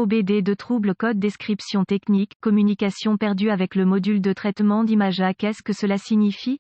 OBD de trouble code description technique, communication perdue avec le module de traitement d'image. Qu'est-ce que cela signifie?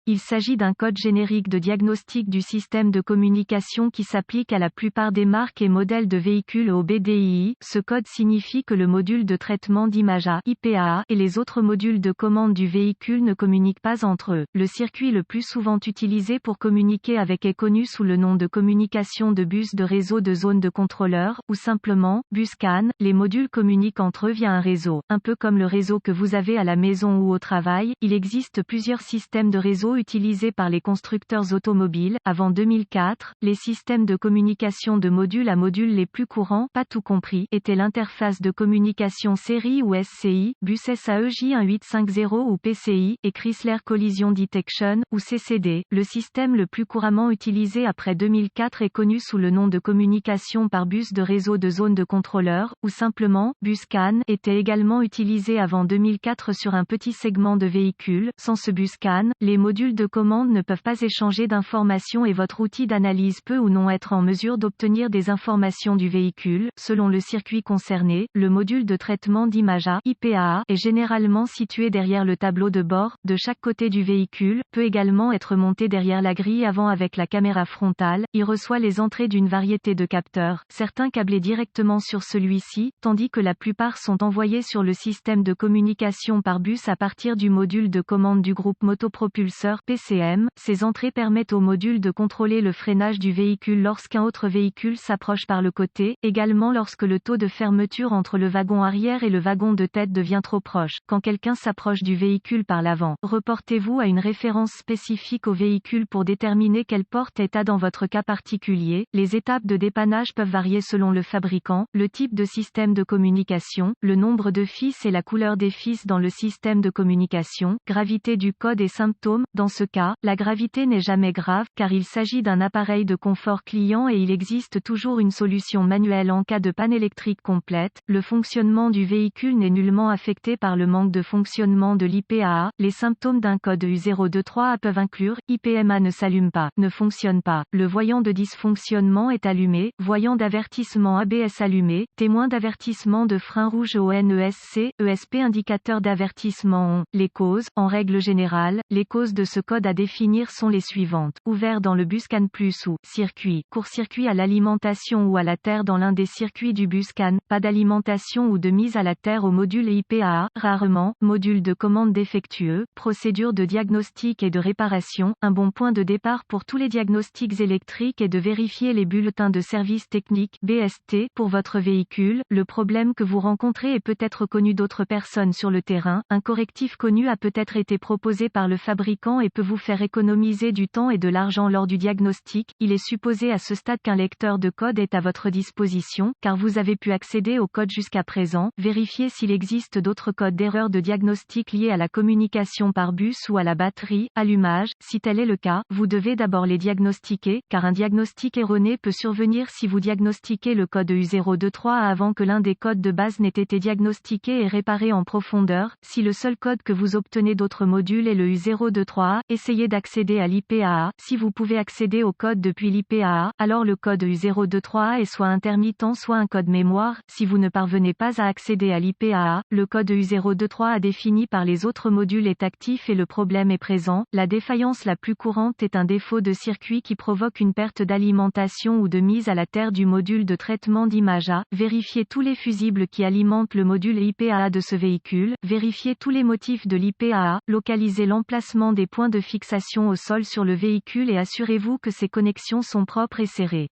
Il s'agit d'un code générique de diagnostic du système de communication qui s'applique à la plupart des marques et modèles de véhicules OBDII. Ce code signifie que le module de traitement d'image IPAA et les autres modules de commande du véhicule ne communiquent pas entre eux. Le circuit le plus souvent utilisé pour communiquer avec est connu sous le nom de communication de bus de réseau de zone de contrôleur, ou simplement bus CAN. Les modules communiquent entre eux via un réseau. Un peu comme le réseau que vous avez à la maison ou au travail, il existe plusieurs systèmes de réseau utilisés par les constructeurs automobiles. Avant 2004, les systèmes de communication de module à module les plus courants, pas tout compris, étaient l'interface de communication série ou SCI, bus SAEJ 1850 ou PCI, et Chrysler Collision Detection, ou CCD. Le système le plus couramment utilisé après 2004 est connu sous le nom de communication par bus de réseau de zone de contrôleur, ou simplement, bus CAN, était également utilisé avant 2004 sur un petit segment de véhicules. Sans ce bus CAN, les modules de commande ne peuvent pas échanger d'informations et votre outil d'analyse peut ou non être en mesure d'obtenir des informations du véhicule. Selon le circuit concerné, le module de traitement d'image IPAA est généralement situé derrière le tableau de bord, de chaque côté du véhicule, peut également être monté derrière la grille avant avec la caméra frontale. Il reçoit les entrées d'une variété de capteurs, certains câblés directement sur celui-ci, tandis que la plupart sont envoyés sur le système de communication par bus à partir du module de commande du groupe motopropulseur PCM. Ces entrées permettent au module de contrôler le freinage du véhicule lorsqu'un autre véhicule s'approche par le côté, également lorsque le taux de fermeture entre le wagon arrière et le wagon de tête devient trop proche. Quand quelqu'un s'approche du véhicule par l'avant, reportez-vous à une référence spécifique au véhicule pour déterminer quelle porte est à dans votre cas particulier. Les étapes de dépannage peuvent varier selon le fabricant, le type de système de communication, le nombre de fils et la couleur des fils dans le système de communication, gravité du code et symptômes. Dans ce cas, la gravité n'est jamais grave, car il s'agit d'un appareil de confort client et il existe toujours une solution manuelle en cas de panne électrique complète. Le fonctionnement du véhicule n'est nullement affecté par le manque de fonctionnement de l'IPAA. Les symptômes d'un code U023A peuvent inclure: IPMA ne s'allume pas, ne fonctionne pas, le voyant de dysfonctionnement est allumé, voyant d'avertissement ABS allumé, témoin d'avertissement de frein rouge ONESC, ESP indicateur d'avertissement ON. Les causes, en règle générale, les causes de ce code à définir sont les suivantes: ouvert dans le bus CAN plus ou circuit, court-circuit à l'alimentation ou à la terre dans l'un des circuits du bus CAN, pas d'alimentation ou de mise à la terre au module IPAA, rarement, module de commande défectueux, procédure de diagnostic et de réparation. Un bon point de départ pour tous les diagnostics électriques est de vérifier les bulletins de service technique BST pour votre véhicule. Le problème que vous rencontrez est peut-être connu d'autres personnes sur le terrain. Un correctif connu a peut-être été proposé par le fabricant et peut vous faire économiser du temps et de l'argent lors du diagnostic. Il est supposé à ce stade qu'un lecteur de code est à votre disposition, car vous avez pu accéder au code jusqu'à présent. Vérifiez s'il existe d'autres codes d'erreur de diagnostic liés à la communication par bus ou à la batterie, allumage. Si tel est le cas, vous devez d'abord les diagnostiquer, car un diagnostic erroné peut survenir si vous diagnostiquez le code U023A avant que l'un des codes de base n'ait été diagnostiqué et réparé en profondeur. Si le seul code que vous obtenez d'autres modules est le U023A, essayez d'accéder à l'IPAA. Si vous pouvez accéder au code depuis l'IPAA, alors le code U023A est soit intermittent soit un code mémoire. Si vous ne parvenez pas à accéder à l'IPAA, le code U023A défini par les autres modules est actif et le problème est présent. La défaillance la plus courante est un défaut de circuit qui provoque une perte d'alimentation ou de mise à la terre du module de traitement d'image. Vérifiez tous les fusibles qui alimentent le module IPAA de ce véhicule. Vérifiez tous les motifs de l'IPAA. Localisez l'emplacement des points de fixation au sol sur le véhicule et assurez-vous que ces connexions sont propres et serrées.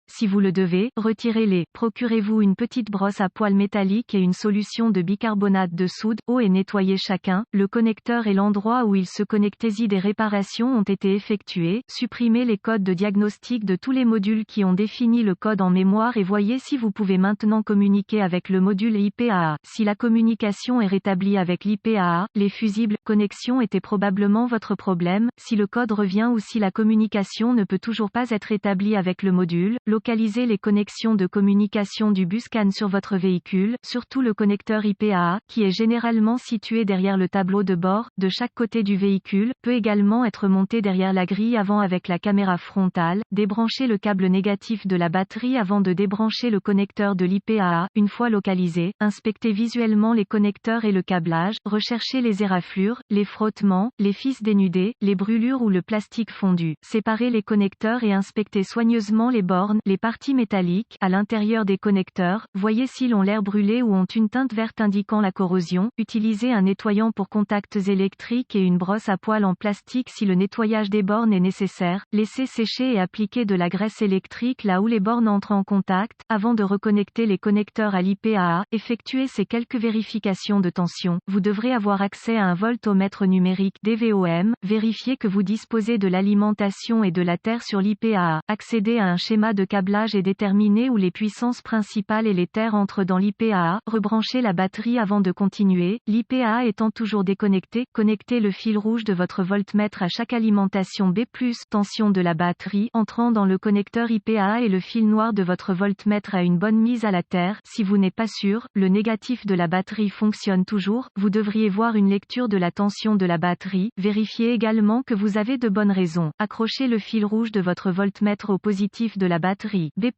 Si vous le devez, retirez-les. Procurez-vous une petite brosse à poils métallique et une solution de bicarbonate de soude. Eau et nettoyez chacun. Le connecteur et l'endroit où il se connecte. Des réparations ont été effectuées. Supprimez les codes de diagnostic de tous les modules qui ont défini le code en mémoire et voyez si vous pouvez maintenant communiquer avec le module IPAA. Si la communication est rétablie avec l'IPAA, les fusibles connexions étaient probablement votre problème. Si le code revient ou si la communication ne peut toujours pas être établie avec le module, Localisez les connexions de communication du bus CAN sur votre véhicule, surtout le connecteur IPAA, qui est généralement situé derrière le tableau de bord, de chaque côté du véhicule, peut également être monté derrière la grille avant avec la caméra frontale. Débranchez le câble négatif de la batterie avant de débrancher le connecteur de l'IPAA. Une fois localisé, inspectez visuellement les connecteurs et le câblage, recherchez les éraflures, les frottements, les fils dénudés, les brûlures ou le plastique fondu. Séparez les connecteurs et inspectez soigneusement les bornes, les parties métalliques, à l'intérieur des connecteurs, voyez s'ils ont l'air brûlés ou ont une teinte verte indiquant la corrosion. Utilisez un nettoyant pour contacts électriques et une brosse à poils en plastique si le nettoyage des bornes est nécessaire. Laissez sécher et appliquer de la graisse électrique là où les bornes entrent en contact, avant de reconnecter les connecteurs à l'IPAA. Effectuez ces quelques vérifications de tension. Vous devrez avoir accès à un voltomètre numérique DVOM. Vérifiez que vous disposez de l'alimentation et de la terre sur l'IPAA. Accédez à un schéma de câblage et déterminez où les puissances principales et les terres entrent dans l'IPAA. Rebranchez la batterie avant de continuer. L'IPAA étant toujours déconnecté, connectez le fil rouge de votre voltmètre à chaque alimentation B+, tension de la batterie, entrant dans le connecteur IPAA et le fil noir de votre voltmètre à une bonne mise à la terre. Si vous n'êtes pas sûr, le négatif de la batterie fonctionne toujours, vous devriez voir une lecture de la tension de la batterie. Vérifiez également que vous avez de bonnes raisons. Accrochez le fil rouge de votre voltmètre au positif de la batterie B+,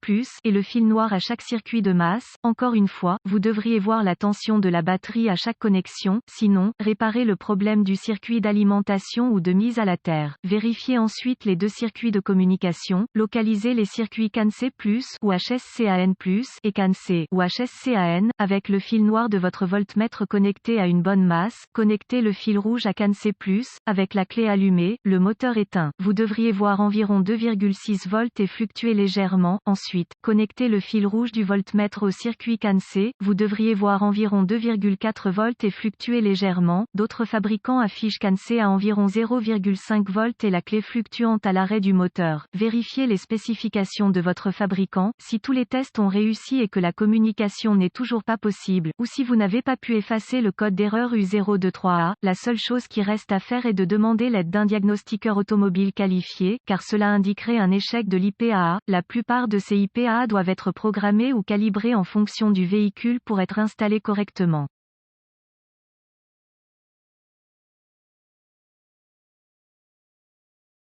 et le fil noir à chaque circuit de masse. Encore une fois, vous devriez voir la tension de la batterie à chaque connexion, sinon, réparez le problème du circuit d'alimentation ou de mise à la terre. Vérifiez ensuite les deux circuits de communication, localisez les circuits CAN-C+, ou HSCAN+, et CAN-C, ou HSCAN, avec le fil noir de votre voltmètre connecté à une bonne masse. Connectez le fil rouge à CAN-C+, avec la clé allumée, le moteur éteint. Vous devriez voir environ 2,6 volts et fluctuer légèrement. Ensuite, connectez le fil rouge du voltmètre au circuit CAN-C. Vous devriez voir environ 2,4 volts et fluctuer légèrement. D'autres fabricants affichent CAN-C à environ 0,5 volts et la clé fluctuante à l'arrêt du moteur. Vérifiez les spécifications de votre fabricant. Si tous les tests ont réussi et que la communication n'est toujours pas possible, ou si vous n'avez pas pu effacer le code d'erreur U023A, la seule chose qui reste à faire est de demander l'aide d'un diagnostiqueur automobile qualifié, car cela indiquerait un échec de l'IPAA. La plupart de ces IPAA doivent être programmés ou calibrés en fonction du véhicule pour être installés correctement.